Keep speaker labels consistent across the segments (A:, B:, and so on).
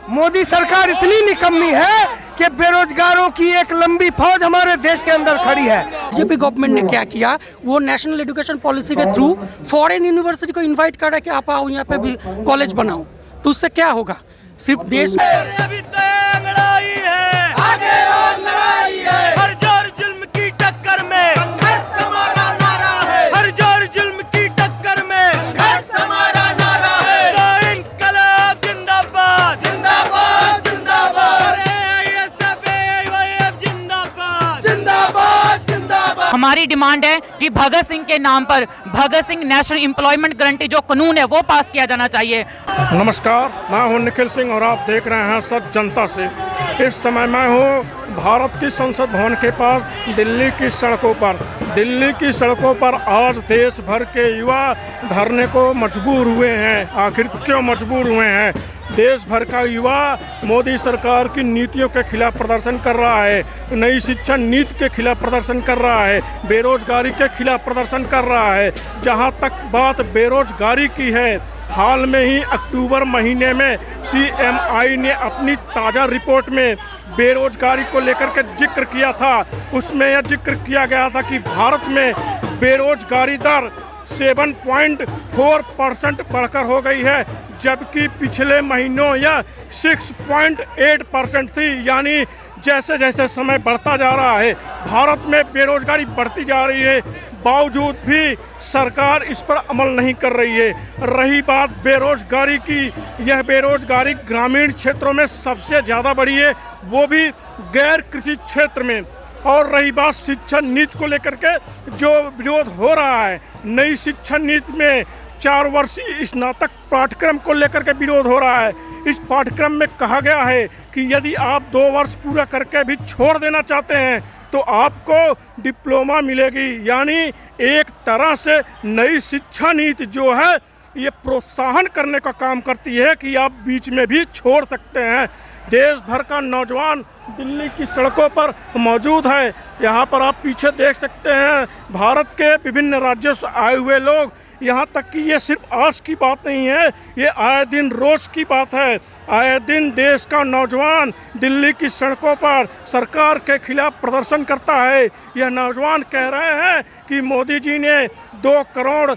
A: मोदी सरकार इतनी निकम्मी है कि बेरोजगारों की एक लंबी फौज हमारे देश के अंदर खड़ी है।
B: बीजेपी गवर्नमेंट ने क्या किया, वो नेशनल एजुकेशन पॉलिसी के थ्रू फॉरेन यूनिवर्सिटी को इनवाइट कर रहा है कि आप आओ यहाँ पे भी कॉलेज बनाओ। तो उससे क्या होगा, सिर्फ देश
C: हमारी डिमांड है कि भगत सिंह के नाम पर Bhagat Singh national employment guarantee जो कानून है वो पास किया जाना चाहिए।
D: नमस्कार, मैं हूं निखिल सिंह और आप देख रहे हैं सच जनता से। इस समय मैं हूं भारत की संसद भवन के पास दिल्ली की सड़कों पर। दिल्ली की सड़कों पर आज देश भर के युवा धरने को मजबूर हुए हैं। आखिर क्यों मजबूर हुए हैं? देश भर का युवा मोदी सरकार की नीतियों के खिलाफ प्रदर्शन कर रहा है, नई शिक्षा नीति के खिलाफ प्रदर्शन कर रहा है, बेरोजगारी के खिलाफ प्रदर्शन कर रहा है। जहां तक बात बेरोजगारी की है, हाल में ही अक्टूबर महीने में CMI ने अपनी ताज़ा रिपोर्ट में बेरोजगारी को लेकर के जिक्र किया था। उसमें यह जिक्र किया गया था कि भारत में बेरोजगारी दर 7.4% बढ़कर हो गई है, जबकि पिछले महीनों यह 6.8% थी। यानी जैसे जैसे समय बढ़ता जा रहा है, भारत में बेरोजगारी बढ़ती जा रही है, बावजूद भी सरकार इस पर अमल नहीं कर रही है। रही बात बेरोजगारी की, यह बेरोजगारी ग्रामीण क्षेत्रों में सबसे ज़्यादा बढ़ी है, वो भी गैर कृषि क्षेत्र में। और रही बात शिक्षा नीति को लेकर के जो विरोध हो रहा है, नई शिक्षा नीति में 4 वर्षीय स्नातक पाठ्यक्रम को लेकर के विरोध हो रहा है। इस पाठ्यक्रम में कहा गया है कि यदि आप 2 वर्ष पूरा करके भी छोड़ देना चाहते हैं तो आपको डिप्लोमा मिलेगी। यानी एक तरह से नई शिक्षा नीति जो है ये प्रोत्साहन करने का काम करती है कि आप बीच में भी छोड़ सकते हैं। देश भर का नौजवान दिल्ली की सड़कों पर मौजूद है। यहाँ पर आप पीछे देख सकते हैं भारत के विभिन्न राज्यों से आए हुए लोग। यहाँ तक कि ये सिर्फ आज की बात नहीं है, ये आए दिन रोज की बात है। आए दिन देश का नौजवान दिल्ली की सड़कों पर सरकार के खिलाफ प्रदर्शन करता है। यह नौजवान कह रहे हैं कि मोदी जी ने 2 करोड़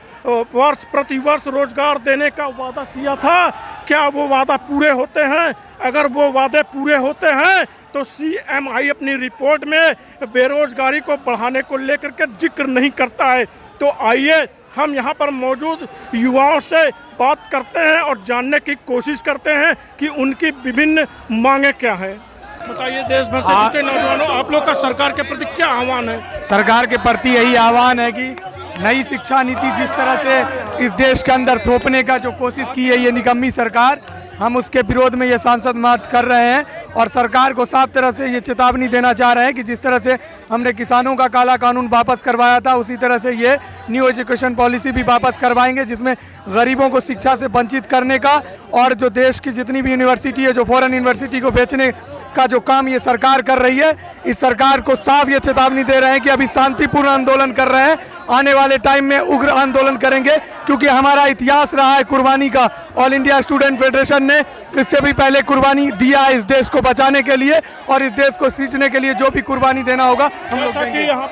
D: वर्ष प्रति वर्ष रोजगार देने का वादा किया था, क्या वो वादा पूरे होते हैं? अगर वो वादे पूरे होते हैं तो CMI अपनी रिपोर्ट में बेरोजगारी को बढ़ाने को लेकर के जिक्र नहीं करता है। तो आइए हम यहाँ पर मौजूद युवाओं से बात करते हैं और जानने की कोशिश करते हैं कि उनकी विभिन्न मांगें क्या हैं। बताइए, देश भर से जुटे नौजवानों, आप लोग का सरकार के प्रति क्या आह्वान है?
E: सरकार के प्रति यही आह्वान है कि नई शिक्षा नीति जिस तरह से इस देश के अंदर थोपने का जो कोशिश की है ये निकम्मी सरकार, हम उसके विरोध में ये सांसद मार्च कर रहे हैं और सरकार को साफ तरह से ये चेतावनी देना चाह रहे हैं कि जिस तरह से हमने किसानों का काला कानून वापस करवाया था, उसी तरह से ये न्यू एजुकेशन पॉलिसी भी वापस करवाएंगे, जिसमें गरीबों को शिक्षा से वंचित करने का और जो देश की जितनी भी यूनिवर्सिटी है जो फॉरेन यूनिवर्सिटी को बेचने का जो काम ये सरकार कर रही है, इस सरकार को साफ ये चेतावनी दे रहे हैं कि अभी शांतिपूर्ण आंदोलन कर रहे हैं, आने वाले टाइम में उग्र आंदोलन करेंगे। क्योंकि हमारा इतिहास रहा है कुर्बानी का। ऑल इंडिया स्टूडेंट फेडरेशन ने इससे भी पहले कुर्बानी दिया है इस देश को बचाने के लिए और इस देश को सींचने के लिए जो भी कुर्बानी देना होगा हम लोग देंगे।
D: यहाँ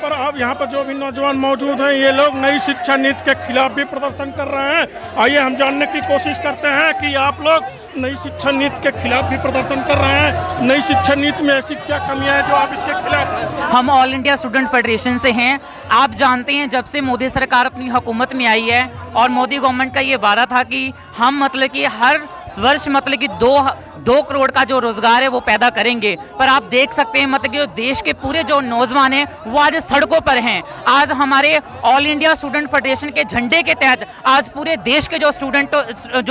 D: पर जो भी नौजवान मौजूद हैं, ये लोग नई शिक्षा नीति के खिलाफ भी प्रदर्शन कर रहे हैं। आइए हम जानने की कोशिश करते हैं कि आप लोग नई शिक्षा नीति के खिलाफ भी प्रदर्शन कर रहे हैं। नई शिक्षा नीति में ऐसी क्या कमियां हैं जो आप इसके खिलाफ हैं?
C: हम ऑल इंडिया स्टूडेंट फेडरेशन से हैं। आप जानते हैं जब से मोदी सरकार अपनी हुकूमत में आई है और मोदी गवर्नमेंट का ये वादा था कि हम मतलब कि हर वर्ष मतलब कि 2 करोड़ का जो रोजगार है वो पैदा करेंगे। पर आप देख सकते हैं मतलब कि देश के पूरे जो नौजवान हैं वो आज सड़कों पर हैं। आज हमारे ऑल इंडिया स्टूडेंट फेडरेशन के झंडे के तहत आज पूरे देश के जो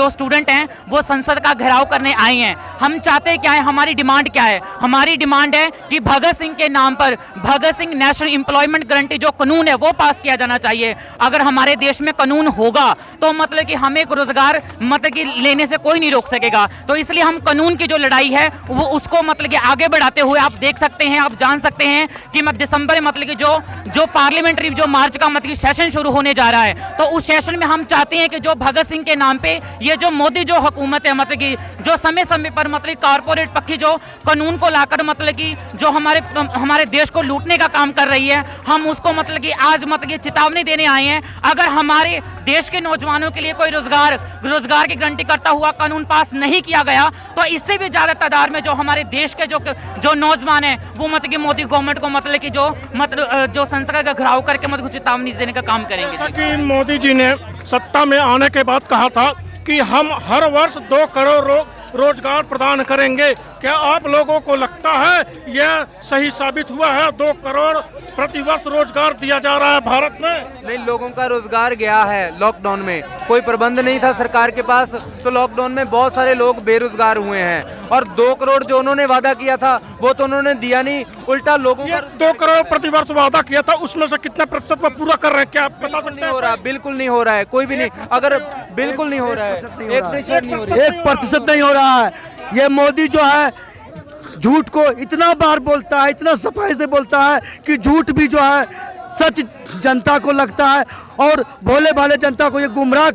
C: स्टूडेंट हैं वो संसद का घेराव करने आए हैं। हम चाहते क्या है, हमारी डिमांड क्या है? हमारी डिमांड है कि भगत सिंह के नाम पर Bhagat Singh national employment guarantee जो कानून है वो पास किया जाना चाहिए। अगर हमारे देश में कानून होगा तो मतलब कि हमें रोजगार मतलब कि लेने से कोई नहीं नहीं रोक सकेगा। तो इसलिए हम कानून की जो लड़ाई है वो उसको मतलब कि आगे बढ़ाते हुए आप देख सकते हैं, आप जान सकते हैं कि दिसंबर में मतलब कि जो पार्लियामेंट्री जो मार्च का मतलब कि सेशन शुरू होने जा रहा है, तो उस सेशन में हम चाहते हैं कि जो भगत सिंह के नाम पे ये जो मोदी जो हुकूमत है मतलब कि जो समय समय पर मतलब कारपोरेट पक्षी जो कानून को लाकर मतलब कि जो हमारे देश को लूटने का काम कर रही है, हम उसको मतलब कि आज मतलब कि चेतावनी देने आए हैं। अगर हमारे देश के नौजवानों के लिए कोई रोजगार की गारंटी करता हुआ कानून पास नहीं किया गया, तो इससे भी ज्यादा तादाद में जो हमारे देश के जो नौजवान हैं वो मतलब कि मोदी गवर्नमेंट को मतलब कि जो संसद का घिराव करके मतलब चेतावनी देने का काम करेंगे।
D: जैसा कि मोदी जी ने सत्ता में आने के बाद कहा था कि हम हर वर्ष 2 करोड़ रोजगार प्रदान करेंगे, क्या आप लोगों को लगता है यह सही साबित हुआ है? 2 करोड़ प्रतिवर्ष रोजगार दिया जा रहा है भारत में।
F: नहीं, लोगों का रोजगार गया है। लॉकडाउन में कोई प्रबंध नहीं था सरकार के पास, तो लॉकडाउन में बहुत सारे लोग बेरोजगार हुए हैं। और 2 करोड़ जो उन्होंने वादा किया था वो तो उन्होंने दिया नहीं, उल्टा लोगों का
D: 2 करोड़ प्रतिवर्ष वादा किया था, उसमें से कितने प्रतिशत में पूरा कर रहे हैं, क्या आप बता सकते हैं?
F: हो रहा, बिल्कुल नहीं हो रहा है, कोई भी नहीं। अगर बिल्कुल नहीं हो रहा है, 1% नहीं हो रहा है,
G: 1% नहीं हो रहा है। ये मोदी जो है झूठ को इतना बार बोलता है, इतना सफाई से बोलता है कि झूठ भी जो है सच जनता को लगता है और भोले भाले जनता को ये गुमराह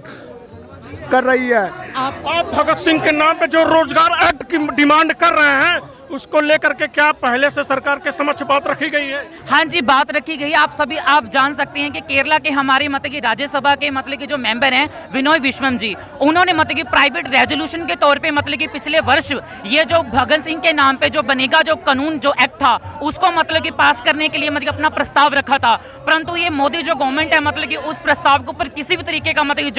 G: कर रही है।
D: आप भगत सिंह के नाम पे जो रोजगार एक्ट की डिमांड कर रहे हैं उसको लेकर के क्या पहले से सरकार के समक्ष बात रखी गई है?
C: हाँ जी, बात रखी गई। आप जान सकते हैं कि केरला के हमारे मतलब कि राज्यसभा के मतलब कि जो मेंबर हैं विनोय विश्वम जी, उन्होंने मतलब कि प्राइवेट रेजोल्यूशन के तौर पे मतलब कि पिछले वर्ष ये जो भगत सिंह के नाम पे जो बनेगा जो कानून जो एक्ट था उसको मतलब कि पास करने के लिए मतलब अपना प्रस्ताव रखा था। परंतु ये मोदी जो गवर्नमेंट है मतलब कि उस प्रस्ताव के ऊपर किसी भी तरीके का मतलब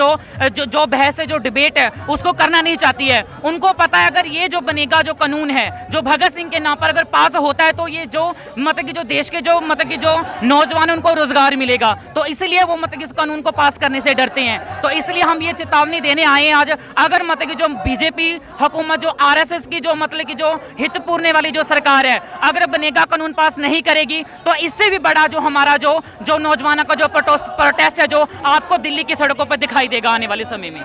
C: जो बहस है, जो डिबेट है उसको करना नहीं चाहती है। उनको पता है अगर ये जो बनेगा जो कानून है जो भगत सिंह के नाम पर अगर पास होता है तो ये जो मतलब कि जो देश के जो मतलब कि जो नौजवान उनको रोजगार मिलेगा, तो इसलिए वो मतलब कि इस कानून को पास करने से डरते हैं। तो इसलिए हम ये चेतावनी देने आए हैं आज। अगर मतलब कि जो बीजेपी हुकूमत जो आरएसएस की जो मतलब कि जो हित पूरने वाली जो सरकार है अगर बनेगा कानून पास नहीं करेगी तो इससे भी बड़ा जो हमारा जो नौजवानों का जो प्रोटेस्ट है जो आपको दिल्ली की सड़कों पर दिखाई देगा आने वाले समय में।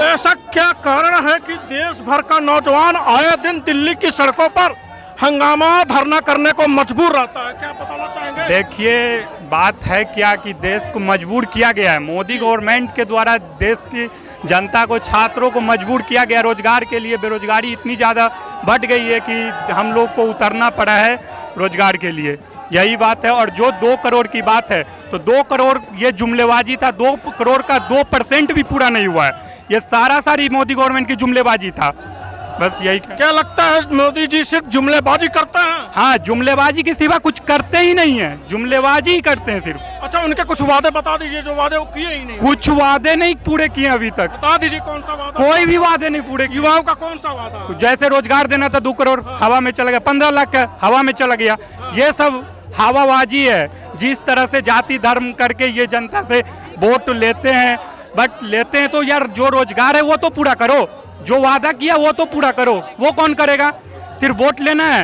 D: ऐसा क्या कारण है कि देश भर का नौजवान आए दिन दिल्ली की सड़कों पर हंगामा धरना करने को मजबूर रहता है, क्या बताना चाहेंगे?
H: देखिए, बात है क्या कि देश को मजबूर किया गया है मोदी गवर्नमेंट के द्वारा। देश की जनता को, छात्रों को मजबूर किया गया रोजगार के लिए। बेरोजगारी इतनी ज़्यादा बढ़ गई है कि हम लोग को उतरना पड़ा है रोजगार के लिए, यही बात है। और जो 2 करोड़ की बात है तो 2 करोड़ ये जुमलेबाजी था। 2 करोड़ का 2% भी पूरा नहीं हुआ है। ये सारी मोदी गवर्नमेंट की जुमलेबाजी था, बस यही।
D: क्या लगता है मोदी जी सिर्फ जुमलेबाजी करते हैं?
H: हाँ, जुमलेबाजी के सिवा कुछ करते ही नहीं है, जुमलेबाजी ही करते हैं सिर्फ।
D: अच्छा, उनके कुछ वादे बता दीजिए जो वादे वो किए ही नहीं।
H: कुछ वादे नहीं पूरे किए अभी तक।
D: बता दीजिए कौन सा वादा?
H: कोई भी वादे नहीं पूरे।
D: युवाओं का कौन सा वादा?
H: जैसे रोजगार देना था 2 करोड़ हवा में चला गया, 15 लाख का हवा में चला गया। ये सब हवाबाजी है। जिस तरह से जाति धर्म करके ये जनता से वोट लेते हैं, बट लेते हैं तो यार जो रोजगार है वो तो पूरा करो, जो वादा किया वो तो पूरा करो। वो कौन करेगा? सिर्फ वोट लेना है।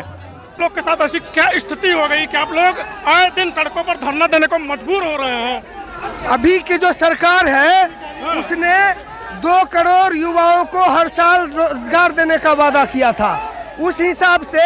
D: लोग के साथ ऐसी क्या स्थिति हो गई कि आप लोग आए दिन सड़कों पर धरना देने को मजबूर हो रहे हैं?
A: अभी की जो सरकार है उसने 2 करोड़ युवाओं को हर साल रोजगार देने का वादा किया था। उस हिसाब से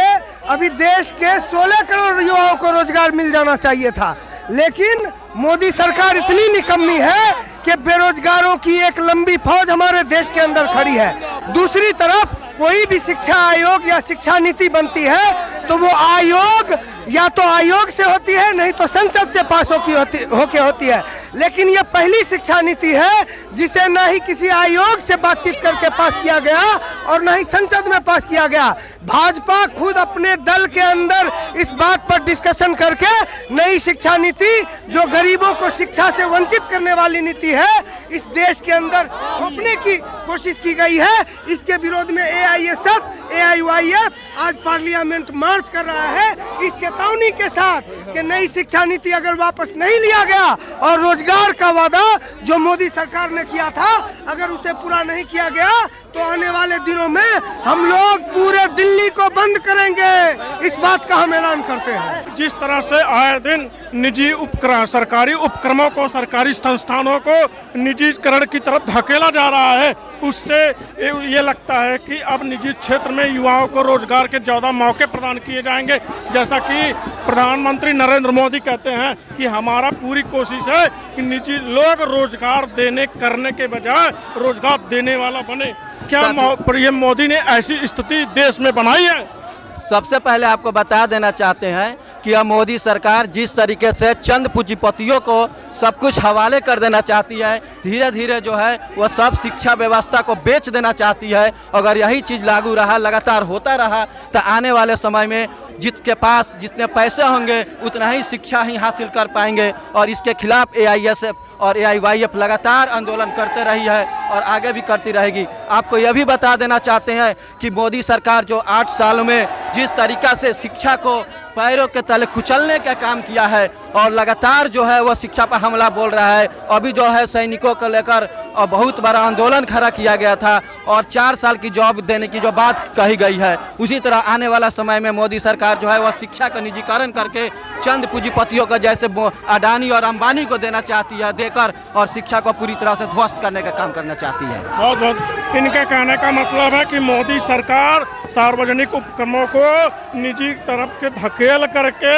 A: अभी देश के 16 करोड़ युवाओं को रोजगार मिल जाना चाहिए था, लेकिन मोदी सरकार इतनी निकम्मी है कि बेरोजगारों की एक लंबी फौज हमारे देश के अंदर खड़ी है। दूसरी तरफ कोई भी शिक्षा आयोग या शिक्षा नीति बनती है तो वो आयोग या तो आयोग से होती है, नहीं तो संसद से पास होके होती है। लेकिन ये पहली शिक्षा नीति है जिसे न ही किसी आयोग से बातचीत करके पास किया गया और न ही संसद में पास किया गया। भाजपा खुद अपने दल के अंदर इस बात पर डिस्कशन करके नई शिक्षा नीति जो गरीबों को शिक्षा से वंचित करने वाली नीति है इस देश के अंदर थोपने की कोशिश की गई है। इसके विरोध में AISF, AIYF आज पार्लियामेंट मार्च कर रहा है इस चेतावनी के साथ कि नई शिक्षा नीति अगर वापस नहीं लिया गया और रोजगार का वादा जो मोदी सरकार ने किया था अगर उसे पूरा नहीं किया गया तो आने वाले दिनों में हम लोग पूरे दिल्ली को को बंद करेंगे, इस बात का हम ऐलान करते हैं।
D: जिस तरह से आए दिन निजी उपक्रम, सरकारी उपक्रमों को, सरकारी संस्थानों को निजीकरण की तरफ धकेला जा रहा है, उससे ये लगता है कि अब निजी क्षेत्र में युवाओं को रोजगार के ज़्यादा मौके प्रदान किए जाएंगे। जैसा कि प्रधानमंत्री नरेंद्र मोदी कहते हैं कि हमारा पूरी कोशिश है कि निजी लोग रोजगार देने करने के बजाय रोजगार देने वाला बने। क्या पीएम मोदी ने ऐसी स्थिति देश में बनाई है?
I: सबसे पहले आपको बता देना चाहते हैं कि यह मोदी सरकार जिस तरीके से चंद पूंजीपतियों को सब कुछ हवाले कर देना चाहती है, धीरे धीरे जो है वह सब शिक्षा व्यवस्था को बेच देना चाहती है। अगर यही चीज़ लागू रहा, लगातार होता रहा, तो आने वाले समय में जिसके पास जितने पैसे होंगे उतना ही शिक्षा ही हासिल कर पाएंगे। और इसके खिलाफ AISF और AIYF लगातार आंदोलन करते रही है और आगे भी करती रहेगी। आपको यह भी बता देना चाहते हैं कि मोदी सरकार जो 8 साल में जिस तरीक़ा से शिक्षा को पैरों के तले कुचलने का काम किया है और लगातार जो है वह शिक्षा पर हमला बोल रहा है। अभी जो है सैनिकों को लेकर बहुत बड़ा आंदोलन खड़ा किया गया था और 4 साल की जॉब देने की जो बात कही गई है, उसी तरह आने वाला समय में मोदी सरकार जो है वह शिक्षा का निजीकरण करके चंद पूंजीपतियों को जैसे अडानी और अंबानी को देना चाहती है, देकर और शिक्षा को पूरी तरह से ध्वस्त करने का काम करना चाहती है।
D: बहुत बहुत इनके कहने का मतलब है कि मोदी सरकार सार्वजनिक उपक्रमों को निजी तरफ के धकेल करके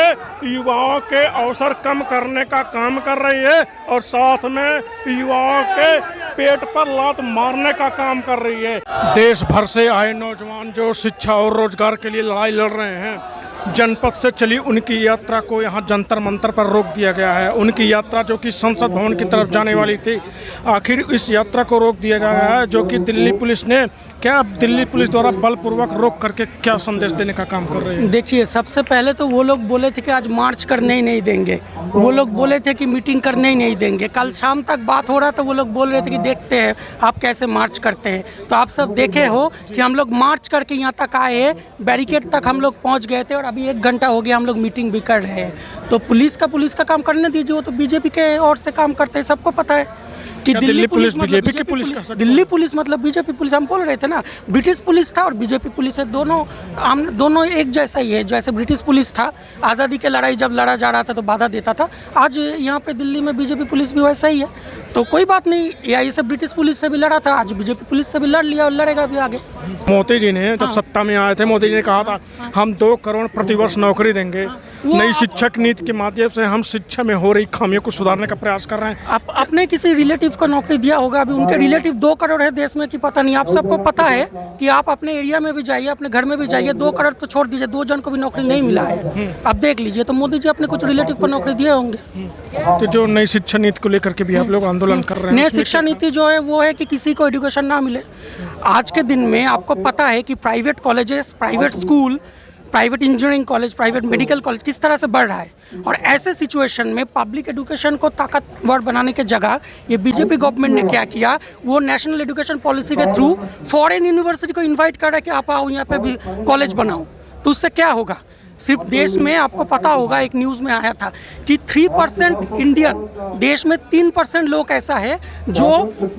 D: युवाओं के अवसर कम करने का काम कर रही है और साथ में युवाओं के पेट पर लात मारने का काम कर रही है। देश भर से आए नौजवान जो शिक्षा और रोजगार के लिए लड़ाई लड़ रहे हैं, जनपद से चली उनकी यात्रा को यहाँ जंतर मंतर पर रोक दिया गया है। उनकी यात्रा जो कि संसद भवन की तरफ जाने वाली थी, आखिर इस यात्रा को रोक दिया जा रहा है, जो कि दिल्ली पुलिस ने दिल्ली पुलिस द्वारा बलपूर्वक रोक करके क्या संदेश देने का काम कर रही है?
B: देखिए, सबसे पहले तो वो लोग बोले थे कि आज मार्च करने ही नहीं देंगे, वो लोग बोले थे कि मीटिंग करने ही नहीं देंगे। कल शाम तक बात हो रहा था, वो लोग बोल रहे थे कि देखते हैं आप कैसे मार्च करते हैं। तो आप सब देखे हो कि हम लोग मार्च करके यहाँ तक आए, बैरिकेड तक हम लोग पहुँच गए थे और अभी 1 घंटा हो गया हम लोग मीटिंग भी कर रहे हैं। तो पुलिस का काम करने दीजिए, वो तो बीजेपी के ओर से काम करते हैं, सबको पता है कि दिल्ली पुलिस
D: बीजेपी की पुलिस का
B: दिल्ली पुलिस मतलब बीजेपी पुलिस। हम बोल रहे थे ना, ब्रिटिश पुलिस था और बीजेपी पुलिस है, दोनों एक जैसा ही है। जैसे ब्रिटिश पुलिस था, आज़ादी की लड़ाई जब लड़ा जा रहा था तो बाधा देता था, आज यहाँ पे दिल्ली में बीजेपी पुलिस भी वैसा ही है। तो कोई बात नहीं, या से ब्रिटिश पुलिस से भी लड़ा था, आज बीजेपी पुलिस से भी लड़ लिया और लड़ेगा भी आगे।
D: मोदी जी ने जब सत्ता में आए थे, मोदी जी ने कहा था हम 2 करोड़ प्रतिवर्ष नौकरी देंगे। नई शिक्षक नीति के माध्यम से हम शिक्षा में हो रही खामियों को सुधारने का प्रयास कर रहे हैं।
B: अपने किसी रिलेटिव को नौकरी दिया होगा, अभी उनके रिलेटिव 2 करोड़ है देश में कि पता नहीं। आप सबको पता है कि आप अपने एरिया में भी जाइए, अपने घर में भी जाइए, 2 करोड़ तो छोड़ दीजिए, 2 जन को भी नौकरी नहीं मिला है। आप देख लीजिए, तो मोदी जी अपने कुछ रिलेटिव को नौकरी दिए होंगे।
D: तो जो नई शिक्षा नीति को लेकर के भी आप लोग आंदोलन कर रहे हैं,
B: नई शिक्षा नीति जो है वो है कि किसी को एजुकेशन ना मिले। आज के दिन में आपको पता है कि private colleges, private school, private engineering college, private medical college किस तरह से बढ़ रहा है। और ऐसे सिचुएशन में पब्लिक एजुकेशन को ताकतवर बनाने के जगह ये बीजेपी गवर्नमेंट ने क्या किया, वो नेशनल एजुकेशन पॉलिसी के थ्रू फॉरेन यूनिवर्सिटी को इन्वाइट कर रहा है कि आप आओ यहाँ पे भी कॉलेज बनाओ। तो उससे क्या होगा? सिर्फ देश में आपको पता होगा, एक न्यूज़ में आया था कि 3% इंडियन, देश में 3% लोग ऐसा है जो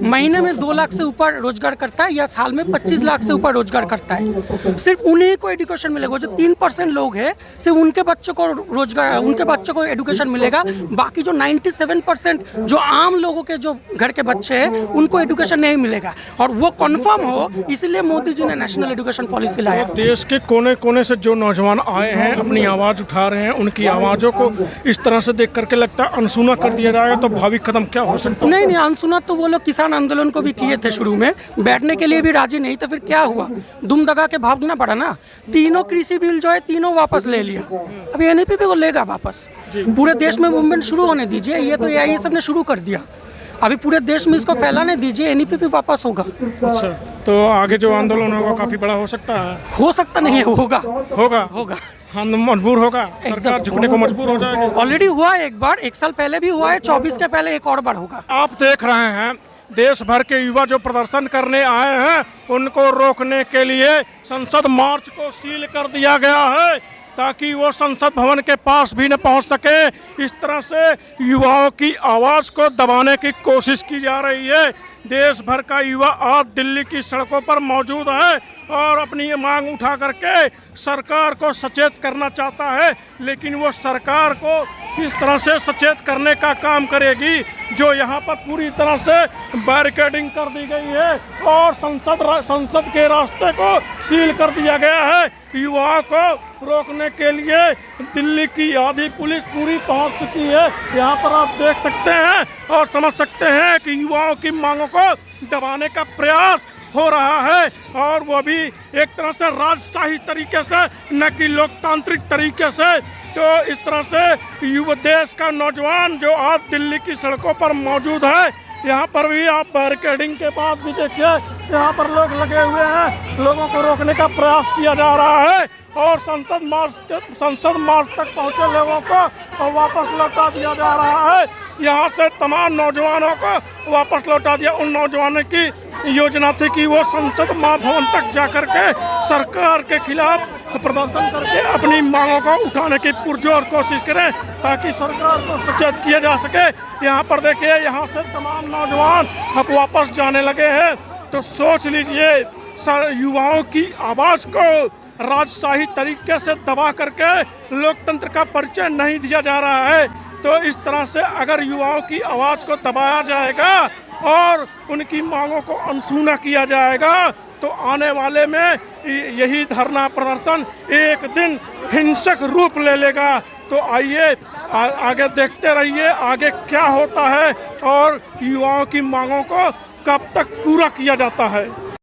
B: महीने में 2 लाख से ऊपर रोजगार करता है या साल में 25 लाख से ऊपर रोजगार करता है। सिर्फ उन्हीं को एजुकेशन मिलेगा। जो 3% लोग हैं, सिर्फ उनके बच्चों को रोजगार, उनके बच्चों को एजुकेशन मिलेगा। बाकी जो 97% जो आम लोगों के जो घर के बच्चे हैं, उनको एजुकेशन नहीं मिलेगा। और वो कन्फर्म हो, इसलिए मोदी जी ने नेशनल एजुकेशन पॉलिसी लाया।
D: देश के कोने कोने से जो नौजवान आए हैं, अपनी आवाज़ उठा रहे हैं, उनकी आवाज़ों को इस तरह से देख करके लगता है अनसुना कर दिया जाएगा, तो भावी कदम क्या हो सकता है?
B: नहीं, अनसुना तो वो लोग किसान आंदोलन को भी किए थे, शुरू में बैठने के लिए भी राजी नहीं, तो फिर क्या हुआ? दुम दगा के भागना पड़ा ना। तीनों कृषि बिल जो है तीनों वापस ले लिया, अभी NEP को लेगा वापस। पूरे देश में मूवमेंट शुरू होने दीजिए, ये तो ये सब ने शुरू कर दिया, अभी पूरे देश में इसको फैलाने दीजिए, NEP भी वापस होगा।
D: अच्छा, तो आगे जो आंदोलन होगा काफी बड़ा हो सकता है?
B: हो सकता नहीं है, होगा।
D: हम मजबूर होगा, सरकार झुकने को मजबूर हो जाएगी।
B: ऑलरेडी हुआ है, एक बार 1 साल पहले भी हुआ है, 24 के पहले एक और बार होगा।
D: आप देख रहे हैं देश भर के युवा जो प्रदर्शन करने आए हैं, उनको रोकने के लिए संसद मार्च को सील कर दिया गया है, ताकि वो संसद भवन के पास भी न पहुंच सके। इस तरह से युवाओं की आवाज़ को दबाने की कोशिश की जा रही है। देश भर का युवा आज दिल्ली की सड़कों पर मौजूद है और अपनी ये मांग उठा करके सरकार को सचेत करना चाहता है, लेकिन वो सरकार को किस तरह से सचेत करने का काम करेगी जो यहाँ पर पूरी तरह से बैरिकेडिंग कर दी गई है और संसद के रास्ते को सील कर दिया गया है। युवाओं को रोकने के लिए दिल्ली की आधी पुलिस पूरी पहुंच चुकी है। यहाँ पर आप देख सकते हैं और समझ सकते हैं कि युवाओं की मांगों को दबाने का प्रयास हो रहा है और वो भी एक तरह से राजशाही तरीके से, न कि लोकतांत्रिक तरीके से। तो इस तरह से युवा देश का नौजवान जो आज दिल्ली की सड़कों पर मौजूद है, यहाँ पर भी आप बैरिकेडिंग के बाद भी देखिए यहाँ पर लोग लगे हुए हैं, लोगों को रोकने का प्रयास किया जा रहा है और संसद मार्च तक पहुँचे लोगों को वापस लौटा दिया जा रहा है। यहाँ से तमाम नौजवानों को वापस लौटा दिया। उन नौजवानों की योजना थी कि वो संसद महाभवन तक जाकर के सरकार के खिलाफ प्रदर्शन करके अपनी मांगों को उठाने की पुरजोर कोशिश करें ताकि सरकार को सचेत किया जा सके। यहाँ पर देखिए यहाँ से तमाम नौजवान अब वापस जाने लगे हैं। तो सोच लीजिए युवाओं की आवाज़ को राजशाही तरीके से दबा करके लोकतंत्र का परिचय नहीं दिया जा रहा है। तो इस तरह से अगर युवाओं की आवाज़ को दबाया जाएगा और उनकी मांगों को अनसुना किया जाएगा तो आने वाले में यही धरना प्रदर्शन एक दिन हिंसक रूप ले लेगा। तो आइए आगे देखते रहिए आगे क्या होता है और युवाओं की मांगों को कब तक पूरा किया जाता है।